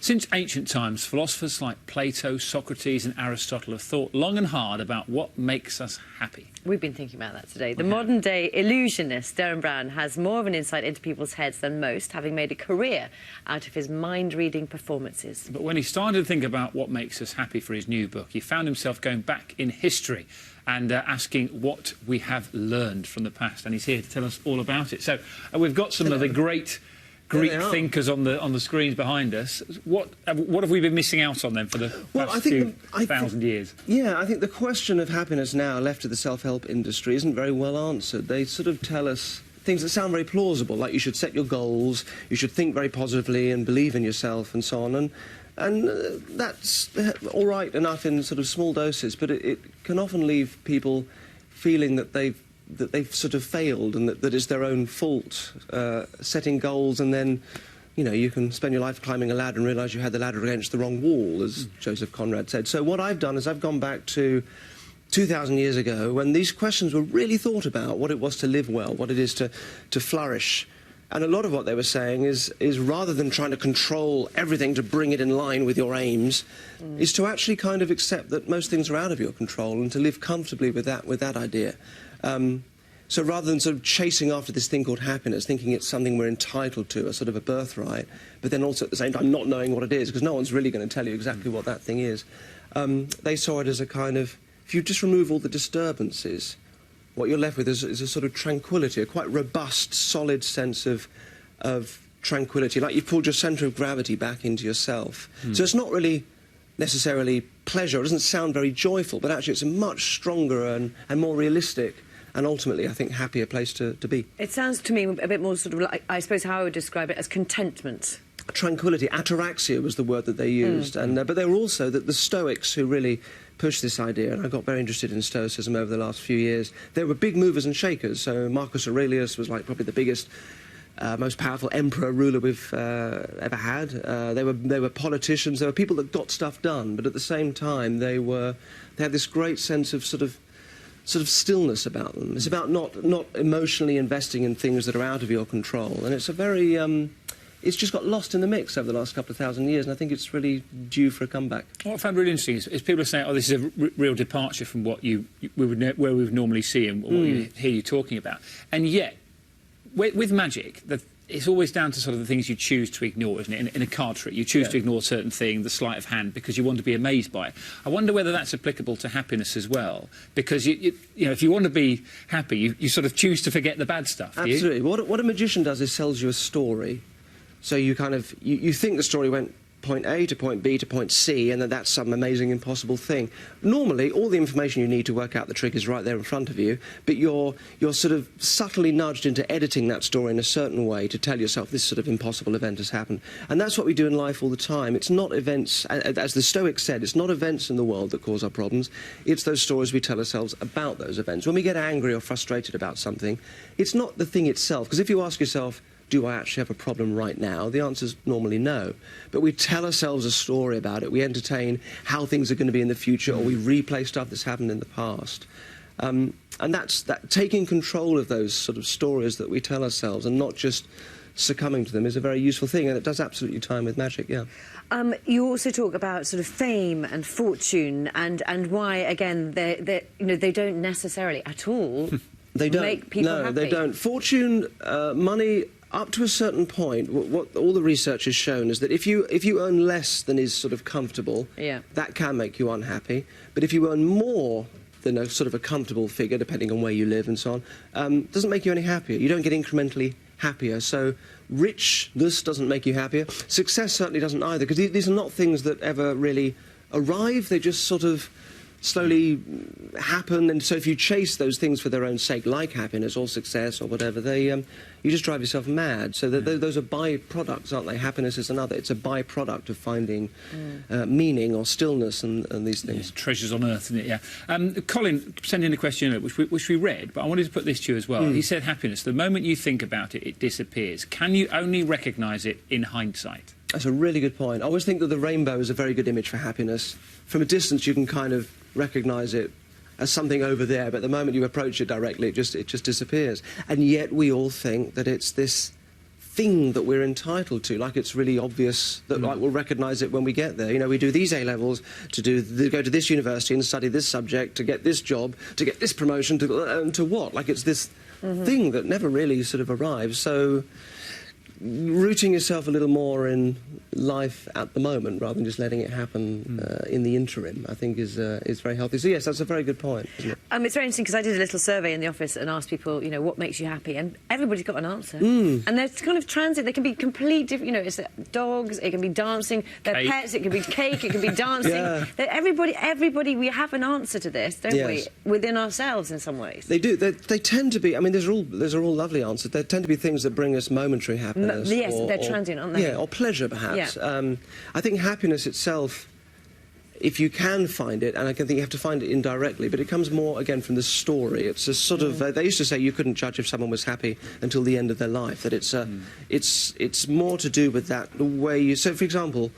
Since ancient times, philosophers like Plato, Socrates and Aristotle have thought long and hard about what makes us happy. We've been thinking about that today. The modern-day illusionist, Derren Brown, has more of an insight into people's heads than most, having made a career out of his mind-reading performances. But when he started to think about what makes us happy for his new book, he found himself going back in history and asking what we have learned from the past. And he's here to tell us all about it. So we've got some of the great Greek thinkers on the screens behind us. What have we been missing out on then for the past few thousand years? Yeah, I think the question of happiness now left to the self-help industry isn't very well answered. They sort of tell us things that sound very plausible, like you should set your goals, you should think very positively and believe in yourself and so on. And that's all right enough in sort of small doses, but it can often leave people feeling that they've sort of failed and that it's their own fault, setting goals, and then, you know, you can spend your life climbing a ladder and realise you had the ladder against the wrong wall, as Joseph Conrad said. So what I've done is I've gone back to 2,000 years ago when these questions were really thought about, what it was to live well, what it is to flourish. And a lot of what they were saying is rather than trying to control everything to bring it in line with your aims, is to actually kind of accept that most things are out of your control and to live comfortably with that idea. So rather than sort of chasing after this thing called happiness, thinking it's something we're entitled to, a sort of a birthright, but then also at the same time not knowing what it is, because no one's really going to tell you exactly what that thing is, they saw it as a kind of, if you just remove all the disturbances, what you're left with is a sort of tranquility, a quite robust, solid sense of tranquility, like you've pulled your centre of gravity back into yourself. So it's not really necessarily pleasure, it doesn't sound very joyful, but actually it's a much stronger and more realistic and ultimately, I think, happier place to be. It sounds to me a bit more sort of like, I suppose how I would describe it, as contentment. Tranquility, ataraxia was the word that they used, but they were also the Stoics who really pushed this idea, and I got very interested in Stoicism over the last few years. They were big movers and shakers, so Marcus Aurelius was like probably the biggest, most powerful emperor, ruler we've ever had. They were politicians, they were people that got stuff done, but at the same time they had this great sense of sort of stillness about them. It's about not emotionally investing in things that are out of your control, and it's a very it's just got lost in the mix over the last couple of thousand years, and I think it's really due for a comeback. What I found really interesting is people are saying, oh, this is a real departure from what we would normally see and what you hear you talking about. And yet, with magic, it's always down to sort of the things you choose to ignore, isn't it? In a card trick, you choose to ignore a certain thing, the sleight of hand, because you want to be amazed by it. I wonder whether that's applicable to happiness as well, because you know, if you want to be happy, you sort of choose to forget the bad stuff. Absolutely. What a magician does is sells you a story. So you kind of you think the story went point A to point B to point C, and that's some amazing, impossible thing. Normally, all the information you need to work out the trick is right there in front of you, but you're sort of subtly nudged into editing that story in a certain way to tell yourself this sort of impossible event has happened. And that's what we do in life all the time. It's not events, as the Stoics said, it's not events in the world that cause our problems, it's those stories we tell ourselves about those events. When we get angry or frustrated about something, it's not the thing itself, because if you ask yourself, do I actually have a problem right now? The answer's normally no. But we tell ourselves a story about it. We entertain how things are going to be in the future, or we replay stuff that's happened in the past. And that's taking control of those sort of stories that we tell ourselves and not just succumbing to them is a very useful thing, and it does absolutely tie in with magic, yeah. You also talk about sort of fame and fortune and why, again, they don't necessarily at all make people happy. No, they don't. Fortune, money, up to a certain point, what all the research has shown is that if you earn less than is sort of comfortable, that can make you unhappy. But if you earn more than a sort of a comfortable figure, depending on where you live and so on, doesn't make you any happier. You don't get incrementally happier. So richness doesn't make you happier. Success certainly doesn't either, because these are not things that ever really arrive. They just sort of slowly happen, and so if you chase those things for their own sake, like happiness or success or whatever, you just drive yourself mad. So those are byproducts, aren't they? Happiness is another. It's a byproduct of finding meaning or stillness and these things. Yeah, treasures on earth, isn't it? Yeah. Colin sent in a question which we read, but I wanted to put this to you as well. He said, happiness, the moment you think about it, it disappears. Can you only recognise it in hindsight? That's a really good point. I always think that the rainbow is a very good image for happiness. From a distance, you can kind of recognise it as something over there, but the moment you approach it directly, it just disappears. And yet we all think that it's this thing that we're entitled to, like it's really obvious that like we'll recognise it when we get there. You know, we do these A-levels to go to this university and study this subject, to get this job, to get this promotion, to what? Like it's this thing that never really sort of arrives. So rooting yourself a little more in life at the moment rather than just letting it happen in the interim, I think is very healthy. So yes, that's a very good point, isn't it? It's very interesting because I did a little survey in the office and asked people, you know, what makes you happy, and everybody's got an answer. And they're kind of transit. They can be complete different. You know, it's dogs. It can be dancing. They're pets. It can be cake. It can be dancing. Yeah. Everybody, we have an answer to this, don't we? Within ourselves, in some ways. They do. They tend to be. I mean, those are all lovely answers. They tend to be things that bring us momentary happiness. Yes, they're transient, aren't they? Yeah, or pleasure, perhaps. Yeah. I think happiness itself, if you can find it, and I think you have to find it indirectly, but it comes more, again, from the story. It's a sort of... they used to say you couldn't judge if someone was happy until the end of their life, that it's more to do with that, the way you... So, for example,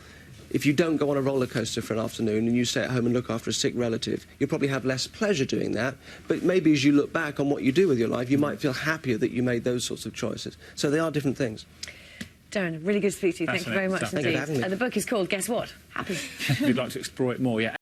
if you don't go on a roller coaster for an afternoon and you stay at home and look after a sick relative, you'll probably have less pleasure doing that, but maybe as you look back on what you do with your life, you might feel happier that you made those sorts of choices. So they are different things. Derren, really good to speak to you. Thank you very much Thank you for having me. indeed. The book is called, guess what? Happy. We'd like to explore it more, yeah.